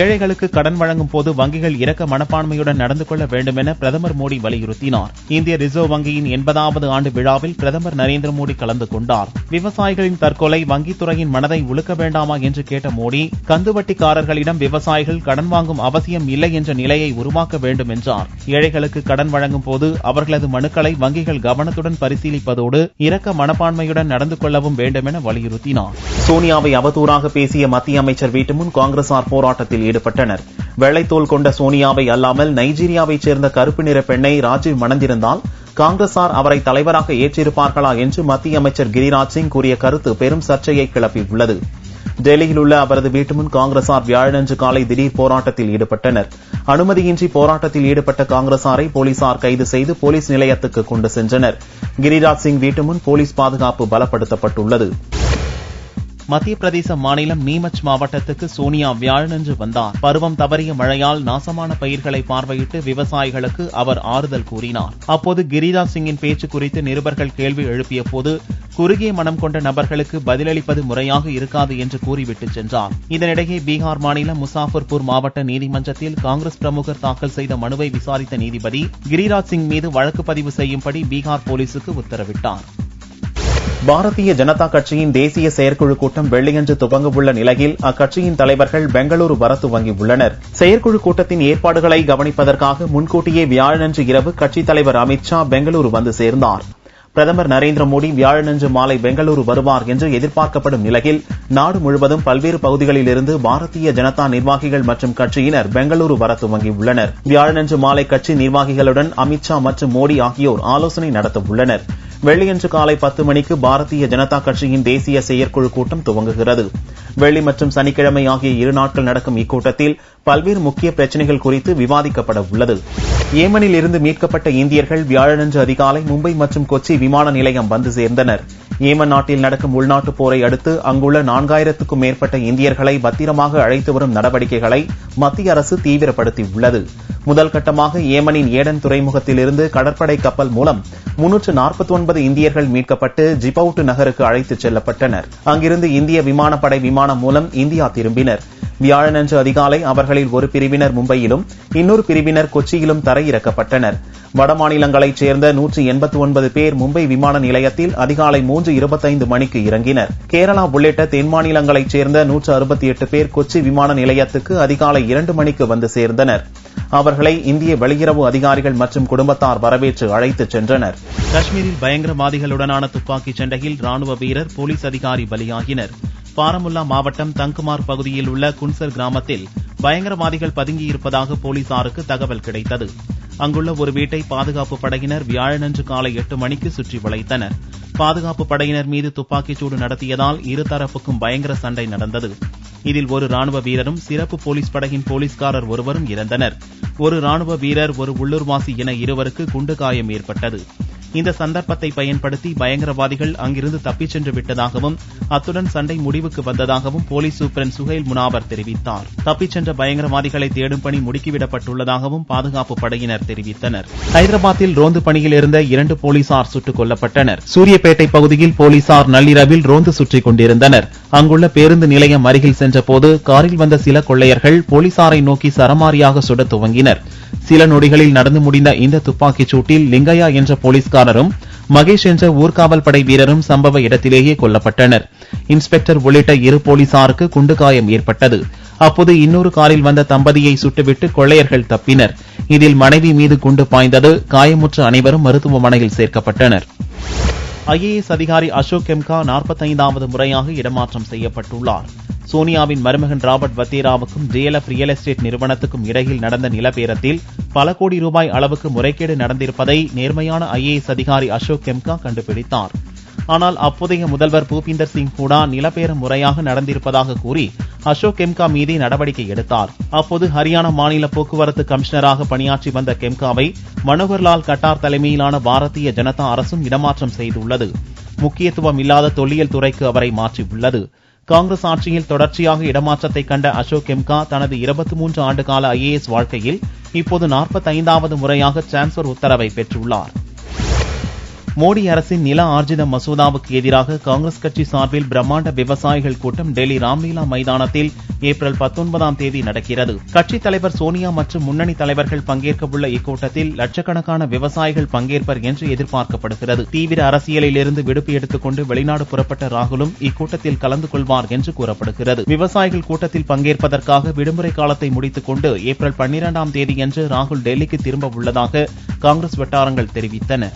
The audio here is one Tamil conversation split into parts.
ஏழைகளுக்கு கடன் வழங்கும் போது வங்கிகள் இரக்க மனப்பான்மையுடன் நடந்து கொள்ள வேண்டும் என பிரதமர் மோடி வலியுறுத்தினார். இந்திய ரிசர்வ் வங்கியின் 80வது ஆண்டு விழாவில் பிரதமர் நரேந்திர மோடி கலந்து கொண்டார். விவசாயிகளின் தற்கொலை வங்கித்துறையின் மனதை உலுக்க வேண்டாமா என்று கேட்ட மோடி, கந்துவட்டிக்காரர்களிடம் விவசாயிகள் கடன் வாங்கும் அவசியம் இல்லை என்ற நிலையை உருவாக்க வேண்டும் என்றார். ஏழைகளுக்கு கடன் வழங்கும் போது அவர்களது மனுக்களை வங்கிகள் கவனத்துடன் பரிசீலிப்பதோடு இரக்க மனப்பான்மையுடன் நடந்து கொள்ளவும் வேண்டும் என வலியுறுத்தினார். சோனியாவை அவதூறாக பேசிய மத்திய அமைச்சர் வீட்டு முன் காங்கிரசார் போராட்டத்தில் ஈடுபட்டனர். வெள்ளைத்தோல் கொண்ட சோனியாவை அல்லாமல் நைஜீரியாவைச் சேர்ந்த கருப்பு நிற பெண்ணை ராஜீவ் மணந்திருந்தால் காங்கிரசார் அவரை தலைவராக ஏற்றிருப்பார்களா என்று மத்திய அமைச்சர் கிரிராஜ் சிங் கூறிய கருத்து பெரும் சர்ச்சையை கிளப்பியுள்ளது. டெல்லியில் உள்ள அவரது வீட்டு முன் காங்கிரசார் வியாழனன்று காலை திடீர் போராட்டத்தில் ஈடுபட்டனர். அனுமதியின்றி போராட்டத்தில் ஈடுபட்ட காங்கிரசாரை போலீசார் கைது செய்து போலீஸ் நிலையத்துக்கு கொண்டு சென்றனர். கிரிராஜ் சிங் வீட்டு முன் போலீஸ் பாதுகாப்பு பலப்படுத்தப்பட்டுள்ளது. மத்திய பிரதேச மாநிலம் நீமச் மாவட்டத்துக்கு சோனியா வியாழனன்று வந்தார். பருவம் தவறிய மழையால் நாசமான பயிர்களை பார்வையிட்டு விவசாயிகளுக்கு அவர் ஆறுதல் கூறினார். அப்போது கிரிராஜ் சிங்கின் பேச்சு குறித்து நிருபர்கள் கேள்வி எழுப்பிய போது, குறுகிய மனம் கொண்ட நபர்களுக்கு பதிலளிப்பது முறையாக இருக்காது என்று கூறிவிட்டு சென்றார். இதனிடையே பீகார் மாநிலம் முசாஃபர்பூர் மாவட்ட நீதிமன்றத்தில் காங்கிரஸ் பிரமுகர் தாக்கல் செய்த மனுவை விசாரித்த நீதிபதி கிரிராஜ் சிங் மீது வழக்கு பதிவு செய்யும்படி பீகார் போலீசுக்கு உத்தரவிட்டார். பாரதிய ஜனதா கட்சியின் தேசிய செயற்குழு கூட்டம் வெள்ளியன்று துவங்கவுள்ள நிலையில் அக்கட்சியின் தலைவர்கள் பெங்களூரு வர துவங்கியுள்ளனர். செயற்குழு கூட்டத்தின் ஏற்பாடுகளை கவனிப்பதற்காக முன்கூட்டியே வியாழனன்று இரவு கட்சித் தலைவர் அமித் ஷா பெங்களூரு வந்து சேர்ந்தார். பிரதமர் நரேந்திர மோடி வியாழனன்று மாலை பெங்களூரு வருவார் என்று எதிர்பார்க்கப்படும் நிலையில் நாடு முழுவதும் பல்வேறு பகுதிகளில் இருந்து பாரதிய ஜனதா நிர்வாகிகள் மற்றும் கட்சியினர் பெங்களூரு வர துவங்கியுள்ளனர். வியாழனன்று மாலை கட்சி நிர்வாகிகளுடன் அமித் ஷா மற்றும் மோடி ஆகியோர் ஆலோசனை நடத்தவுள்ளனர். வெள்ளியன்று காலை 10 மணிக்கு பாரதிய ஜனதா கட்சியின் தேசிய செயற்குழு கூட்டம் துவங்குகிறது. வெள்ளி மற்றும் சனிக்கிழமை ஆகிய 2 நாட்கள் நடக்கும் இக்கூட்டத்தில் பல்வேறு முக்கிய பிரச்சினைகள் குறித்து விவாதிக்கப்பட உள்ளது. ஏமனில் இருந்து மீட்கப்பட்ட இந்தியர்கள் வியாழனன்று அதிகாலை மும்பை மற்றும் கொச்சி விமான நிலையம் வந்து சேர்ந்தனர். ஏமன் நாட்டில் நடக்கும் உள்நாட்டுப் போரை அடுத்து அங்குள்ள 4000க்கும் மேற்பட்ட இந்தியர்களை பத்திரமாக அழைத்து வரும் நடவடிக்கைகளை மத்திய அரசு தீவிரப்படுத்தியுள்ளது. முதல் கட்டமாக ஏமனின் ஏடன் துறைமுகத்திலிருந்து கடற்படை கப்பல் மூலம் 349 இந்தியர்கள் மீட்கப்பட்டு ஜிபவுட் நகருக்கு அழைத்துச் செல்லப்பட்டனர். அங்கிருந்து இந்திய விமானப்படை விமானம் மூலம் இந்தியா திரும்பினர். வியாழனன்று அதிகாலை அவர்களில் ஒரு பிரிவினர் மும்பையிலும் இன்னொரு பிரிவினர் கொச்சியிலும் தரையிறக்கப்பட்டனர். வடமாநிலங்களைச் சேர்ந்த 189 பேர் மும்பை விமான நிலையத்தில் அதிகாலை 3:25 மணிக்கு இறங்கினர். கேரளா உள்ளிட்ட தென் மாநிலங்களைச் சேர்ந்த 168 பேர் கொச்சி விமான நிலையத்துக்கு அதிகாலை 2 மணிக்கு வந்து சேர்ந்தனர். அவர்களை இந்திய வெளியுறவு அதிகாரிகள் மற்றும் குடும்பத்தார் வரவேற்று அழைத்துச் சென்றனர். காஷ்மீரில் பயங்கரவாதிகளுடனான துப்பாக்கிச் சண்டையில் ராணுவ வீரர், போலீஸ் அதிகாரி பலியாகினர். பாரமுல்லா மாவட்டம் தங்குமார் பகுதியில் உள்ள குன்சர் கிராமத்தில் பயங்கரவாதிகள் பதுங்கியிருப்பதாக போலீசாருக்கு தகவல் கிடைத்தது. அங்குள்ள ஒரு வீட்டை பாதுகாப்பு படையினர் வியாழனன்று காலை 8 மணிக்கு சுற்றி வளைத்தனர். பாதுகாப்பு படையினர் மீது துப்பாக்கிச்சூடு நடத்தியதால் இருதரப்புக்கும் பயங்கர சண்டை நடந்தது. இதில் ஒரு ராணுவ வீரரும் சிறப்பு போலீஸ் படையின் போலீஸ்காரர் ஒருவரும் இறந்தனர். ஒரு ராணுவ வீரர், ஒரு உள்ளூர்வாசி என இருவருக்கு குண்டு காயம் ஏற்பட்டது. இந்த சந்தர்ப்பத்தை பயன்படுத்தி பயங்கரவாதிகள் அங்கிருந்து தப்பிச் சென்று விட்டதாகவும் அத்துடன் சண்டை முடிவுக்கு வந்ததாகவும் போலீஸ் சூப்பரண்ட் சுஹைல் முனாவர் தெரிவித்தார். தப்பிச் சென்ற பயங்கரவாதிகளை தேடும் பணி முடுக்கிவிடப்பட்டுள்ளதாகவும் பாதுகாப்பு படையினர் தெரிவித்தனர். ஹைதராபாத்தில் ரோந்து பணியில் இருந்த 2 போலீசார் சுட்டுக் கொல்லப்பட்டனர். சூரியப்பேட்டை பகுதியில் போலீசார் நள்ளிரவில் ரோந்து சுற்றிக் கொண்டிருந்தனர். அங்குள்ள பேருந்து நிலையம் அருகில் சென்றபோது காரில் வந்த சில கொள்ளையர்கள் போலீசாரை நோக்கி சரமாரியாக சுட துவங்கினர். சில நொடிகளில் நடந்து முடிந்த இந்த துப்பாக்கிச் சூட்டில் லிங்கையா என்ற போலீஸ்காரரும் மகேஷ் என்ற ஊர்காவல் படை வீரரும் சம்பவ இடத்திலேயே கொல்லப்பட்டனர். இன்ஸ்பெக்டர் உள்ளிட்ட 2 போலீசாருக்கு குண்டு காயம் ஏற்பட்டது. அப்போது இன்னொரு காரில் வந்த தம்பதியை சுட்டுவிட்டு கொள்ளையர்கள் தப்பினர். இதில் மனைவி மீது குண்டு பாய்ந்தது. காயமுற்ற அனைவரும் மருத்துவமனையில் சேர்க்கப்பட்டனர். IAS அதிகாரி அசோக் கெம்கா 45வது முறையாக இடமாற்றம் செய்யப்பட்டுள்ளார். சோனியாவின் மருமகன் ராபர்ட் வத்தேராவுக்கும் DLF ரியல் எஸ்டேட் நிறுவனத்துக்கும் இடையில் நடந்த நிலப்பேரத்தில் பல கோடி ரூபாய் அளவுக்கு முறைகேடு நடந்திருப்பதை நேர்மையான IAS அதிகாரி அசோக் கெம்கா கண்டுபிடித்தார். ஆனால் அப்போதைய முதல்வர் பூபிந்தர் சிங் ஹூடா நிலப்பேரம் முறையாக நடந்திருப்பதாக கூறி அசோக் கெம்கா மீது நடவடிக்கை எடுத்தார். அப்போது ஹரியானா மாநில போக்குவரத்து கமிஷனராக பணியாற்றி வந்த கெம்காவை மனோகர்லால் கட்டார் தலைமையிலான பாரதிய ஜனதா அரசும் இடமாற்றம் செய்துள்ளது. முக்கியத்துவம் இல்லாத தொல்லியல் துறைக்கு அவரை மாற்றியுள்ளது. காங்கிரஸ் ஆட்சியில் தொடர்ச்சியாக இடமாற்றத்தை கண்ட அசோக் கெம்கா தனது 23 ஆண்டுகால IAS வாழ்க்கையில் இப்போது 45வது முறையாக டிரான்ஸ்பர் உத்தரவை பெற்றுள்ளார். மோடி அரசின் நில ஆர்ஜித மசோதாவுக்கு எதிராக காங்கிரஸ் கட்சி சார்பில் பிரம்மாண்ட விவசாயிகள் கூட்டம் டெல்லி ராம்லீலா மைதானத்தில் ஏப்ரல் 19ஆம் தேதி நடக்கிறது. கட்சித் தலைவர் சோனியா மற்றும் முன்னணி தலைவர்கள் பங்கேற்கவுள்ள இக்கூட்டத்தில் லட்சக்கணக்கான விவசாயிகள் பங்கேற்பர் என்று எதிர்பார்க்கப்படுகிறது. தீவிர அரசியலில் இருந்து விடுப்பு எடுத்துக் கொண்டு வெளிநாடு புறப்பட்ட ராகுலும் இக்கூட்டத்தில் கலந்து கொள்வார் என்று கூறப்படுகிறது. விவசாயிகள் கூட்டத்தில் பங்கேற்பதற்காக விடுமுறை காலத்தை முடித்துக் கொண்டு ஏப்ரல் 12ஆம் தேதியன்று ராகுல் டெல்லிக்கு திரும்ப உள்ளதாக காங்கிரஸ் வட்டாரங்கள் தெரிவித்தன.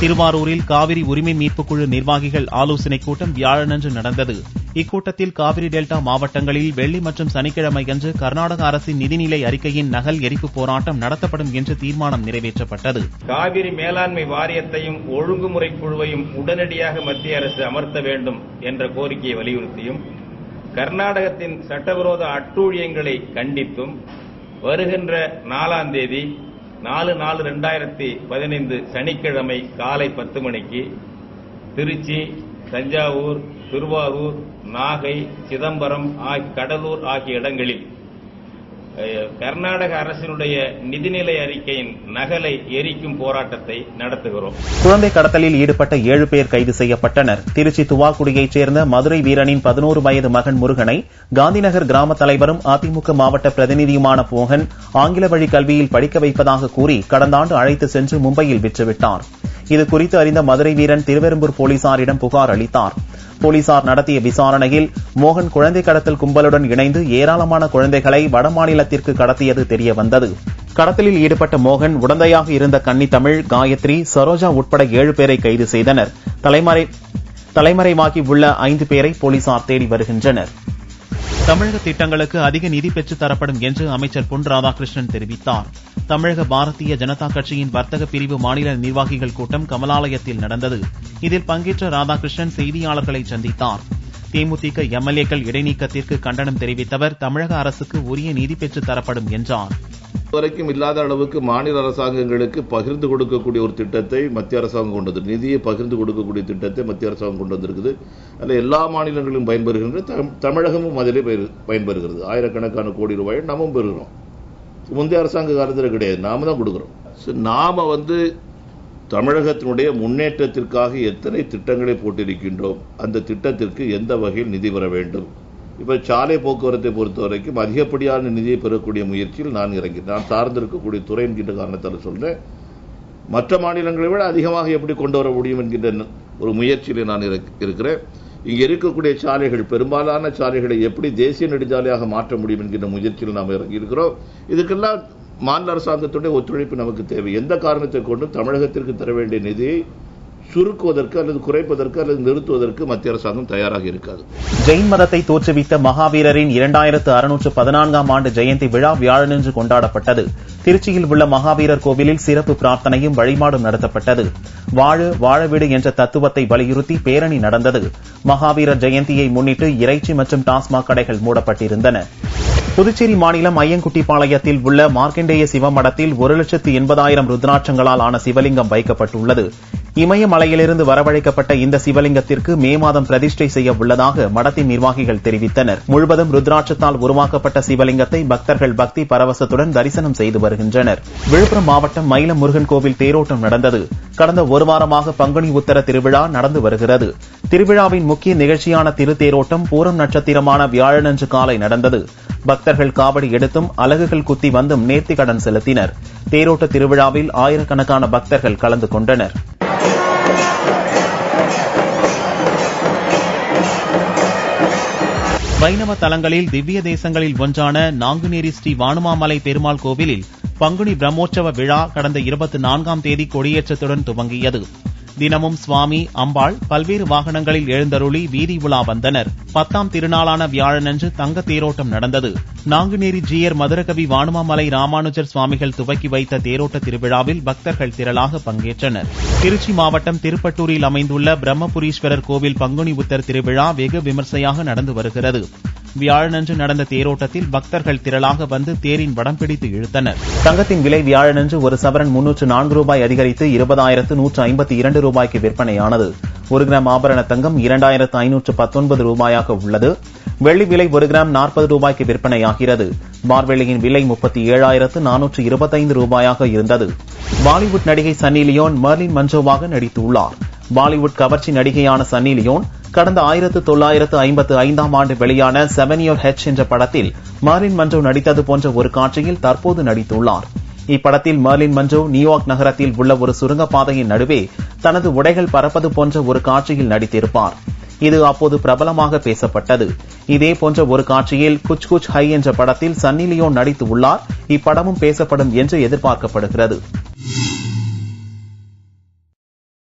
திருவாரூரில் காவிரி உரிமை மீட்புக் குழு நிர்வாகிகள் ஆலோசனைக் கூட்டம் வியாழனன்று நடந்தது. இக்கூட்டத்தில் காவிரி டெல்டா மாவட்டங்களில் வெள்ளி மற்றும் சனிக்கிழமையன்று கர்நாடக அரசின் நிதிநிலை அறிக்கையின் நகல் எரிப்பு போராட்டம் நடத்தப்படும் என்று தீர்மானம் நிறைவேற்றப்பட்டது. காவிரி மேலாண்மை வாரியத்தையும் ஒழுங்குமுறை குழுவையும் உடனடியாக மத்திய அரசு அமர்த்த வேண்டும் என்ற கோரிக்கையை வலியுறுத்தியும், கர்நாடகத்தின் சட்டவிரோத அட்டூழியங்களை கண்டித்தும் வருகின்ற 4ஆம் தேதி 4/4/2015 சனிக்கிழமை காலை 10 மணிக்கு திருச்சி, தஞ்சாவூர், திருவாரூர், நாகை, சிதம்பரம், கடலூர் ஆகிய இடங்களில் கர்நாடக அரசினுடைய நிதிநிலை அறிக்கையின் நகலை எரிக்கும் போராட்டத்தை நடத்துகிறோம். குழந்தை கடத்தலில் ஈடுபட்ட 7 பேர் கைது செய்யப்பட்டனர். திருச்சி துவாக்குடியைச் சேர்ந்த மதுரை வீரனின் 11 வயது மகன் முருகனை காந்திநகர் கிராம தலைவரும் அதிமுக மாவட்ட பிரதிநிதியுமான மோகன் ஆங்கில வழி கல்வியில் படிக்க வைப்பதாக கூறி கடந்த ஆண்டு அழைத்து சென்று மும்பையில் விற்றுவிட்டார். இதுகுறித்து அறிந்த மதுரை வீரன் திருவெரும்பூர் போலீசாரிடம் புகார் அளித்தார். போலீசார் நடத்திய விசாரணையில் மோகன் குழந்தை கடத்தல் கும்பலுடன் இணைந்து ஏராளமான குழந்தைகளை வடமாநிலத்திற்கு கடத்தியது தெரியவந்தது. கடத்தலில் ஈடுபட்ட மோகன் உடந்தையாக இருந்த கன்னித்தமிழ், காயத்ரி, சரோஜா உட்பட 7 பேரை கைது செய்தனர். தலைமறைவாகி உள்ள 5 பேரை போலீசார் தேடி வருகின்றனர். தமிழக திட்டங்களுக்கு அதிக நிதி பெற்றுத் தரப்படும் என்று அமைச்சர் பொன் ராதாகிருஷ்ணன் தெரிவித்தார். தமிழக பாரதிய ஜனதா கட்சியின் வர்த்தக பிரிவு மாநில நிர்வாகிகள் கூட்டம் கமலாலயத்தில் நடந்தது. இதில் பங்கேற்ற ராதாகிருஷ்ணன் செய்தியாளர்களை சந்தித்தார். தேமுதிக எம்எல்ஏக்கள் இடைநீக்கத்திற்கு கண்டனம் தெரிவித்த அவர் தமிழக அரசுக்கு உரிய நிதி பெற்றுத் தரப்படும் என்றார். வரைக்கும் இல்லாத அளவுக்கு மாநில அரசாங்கங்களுக்கு பகிர்ந்து கொடுக்கக்கூடிய ஒரு திட்டத்தை மத்திய அரசாங்கம் கொண்டு வந்து, நிதியை பகிர்ந்து கொடுக்கக்கூடிய திட்டத்தை மத்திய அரசாங்கம் கொண்டு வந்திருக்குது. அதில் எல்லா மாநிலங்களும் பயன்பெறுகின்ற, தமிழகமும் அதிலே பயன்பெறுகிறது. ஆயிரக்கணக்கான கோடி ரூபாயை நாமும் பெறுகிறோம். முந்தைய அரசாங்க காலத்தில் கிடையாது, நாம தான் கொடுக்கிறோம். நாம தமிழகத்தினுடைய முன்னேற்றத்திற்காக எத்தனை திட்டங்களை போட்டிருக்கின்றோம், அந்த திட்டத்திற்கு எந்த வகையில் நிதி வர வேண்டும். இப்ப சாலை போக்குவரத்தை பொறுத்த வரைக்கும் அதிகப்படியான நிதியை பெறக்கூடிய முயற்சியில் நான் இறங்கிறேன். நான் சார்ந்திருக்கக்கூடிய துறை என்கின்ற காரணத்தால் சொல்றேன். மற்ற மாநிலங்களை விட அதிகமாக எப்படி கொண்டு வர முடியும் என்கின்ற ஒரு முயற்சியில் நான் இருக்கிறேன். இங்க இருக்கக்கூடிய சாலைகள், பெரும்பாலான சாலைகளை எப்படி தேசிய நெடுஞ்சாலையாக மாற்ற முடியும் என்கின்ற முயற்சியில் நாம் இறங்கி இருக்கிறோம். இதுக்கெல்லாம் மாநில அரசாங்கத்துடைய ஒத்துழைப்பு நமக்கு தேவை. எந்த காரணத்தை கொண்டும் தமிழகத்திற்கு தர வேண்டிய நிதியை சுருக்குவதற்கு அல்லது குறைப்பதற்கு அல்லது நிறுத்துவதற்கு மத்திய அரசாங்கம் தயாராக இருக்காது. ஜெயின் மதத்தை தோற்றுவித்த மகாவீரரின் 2614ஆம் ஆண்டு ஜெயந்தி விழா வியாழனன்று கொண்டாடப்பட்டது. திருச்சியில் உள்ள மகாவீரர் கோவிலில் சிறப்பு பிரார்த்தனையும் வழிபாடும் நடத்தப்பட்டது. வாழவிடு என்ற தத்துவத்தை வலியுறுத்தி பேரணி நடந்தது. மகாவீரர் ஜெயந்தியை முன்னிட்டு இறைச்சி மற்றும் டாஸ்மாக் கடைகள் மூடப்பட்டிருந்தன. புதுச்சேரி மாநிலம் ஐயங்குட்டிப்பாளையத்தில் உள்ள மார்க்கண்டேய சிவமடத்தில் 1,80,000 ருத்ராட்சங்களால் ஆன சிவலிங்கம் வைக்கப்பட்டுள்ளது. இமயமலையிலிருந்து வரவழைக்கப்பட்ட இந்த சிவலிங்கத்திற்கு மே மாதம் பிரதிஷ்டை செய்ய உள்ளதாக மடத்தின் நிர்வாகிகள் தெரிவித்தனர். முழுவதும் ருத்ராட்சத்தால் உருவாக்கப்பட்ட சிவலிங்கத்தை பக்தர்கள் பக்தி பரவசத்துடன் தரிசனம் செய்து வருகின்றனர். விழுப்புரம் மாவட்டம் மயிலம் முருகன் கோவில் தேரோட்டம் நடந்தது. கடந்த ஒரு வாரமாக பங்குனி உத்தர திருவிழா நடந்து வருகிறது. திருவிழாவின் முக்கிய நிகழ்ச்சியான திருத்தேரோட்டம் பூரம் நட்சத்திரமான வியாழனன்று காலை நடந்தது. பக்தர்கள் காவடி எடுத்தும் அலகுகள் குத்தி வந்தும் நேர்த்திக்கடன் செலுத்தினர். தேரோட்ட திருவிழாவில் ஆயிரக்கணக்கான பக்தர்கள் கலந்து கொண்டனர். வைணவ தலங்களில் திவ்ய தேசங்களில் ஒன்றான நாங்குநேரி ஸ்ரீ வானுமாமலை பெருமாள் கோவிலில் பங்குனி பிரம்மோற்சவ விழா கடந்த 24ஆம் தேதி கொடியேற்றத்துடன் துவங்கியது. தினமும் சுவாமி, அம்பாள் பல்வேறு வாகனங்களில் எழுந்தருளி வீதி உலா வந்தனர். 10ஆம் திருநாளான வியாழனன்று தங்க தேரோட்டம் நடந்தது. நாங்குநேரி ஜீயர் மதுரகவி வானுமாமலை ராமானுஜர் சுவாமிகள் துவக்கி வைத்த தேரோட்ட திருவிழாவில் பக்தர்கள் திரளாக பங்கேற்றனர். திருச்சி மாவட்டம் திருப்பட்டூரில் அமைந்துள்ள பிரம்மபுரீஸ்வரர் கோவில் பங்குனி உத்தர் திருவிழா வெகு விமர்சையாக நடந்து வருகிறது. வியாழனன்று நடந்த தேரோட்டத்தில் பக்தர்கள் திரளாக வந்து தேரின் வடம் பிடித்து இழுத்தனர். தங்கத்தின் விலை வியாழனன்று ஒரு சவரன் 304 ரூபாய் அதிகரித்து 20,152 ரூபாய்க்கு விற்பனையானது. 1 கிராம் ஆபரண தங்கம் 2,519 ரூபாயாக உள்ளது. வெள்ளி விலை 1 கிராம் 40 ரூபாய்க்கு விற்பனையாகிறது. பார்வெள்ளியின் விலை 37,425 ரூபாயாக இருந்தது. பாலிவுட் நடிகை சன்னி லியோன் மெர்லின் மன்றோவாக நடித்துள்ளார். பாலிவுட் கவர்ச்சி நடிகையான சன்னி லியோன் கடந்த 1955ஆம் ஆண்டு வெளியான 7 Year Itch என்ற படத்தில் மெர்லின் மன்றோ நடித்தது போன்ற ஒரு காட்சியில் தற்போது நடித்துள்ளார். இப்படத்தில் மெர்லின் மன்றோ நியூயார்க் நகரத்தில் உள்ள ஒரு சுரங்கப்பாதையின் நடுவே தனது உடைகள் பறப்பது போன்ற ஒரு காட்சியில் நடித்திருப்பார். இது அப்போது பிரபலமாக பேசப்பட்டது. இதே போன்ற ஒரு காட்சியில் குச் குச் ஹை என்ற படத்தில் சன்னி லியோன் நடித்து உள்ளார். இப்படமும் பேசப்படும் என்று எதிர்பார்க்கப்படுகிறது.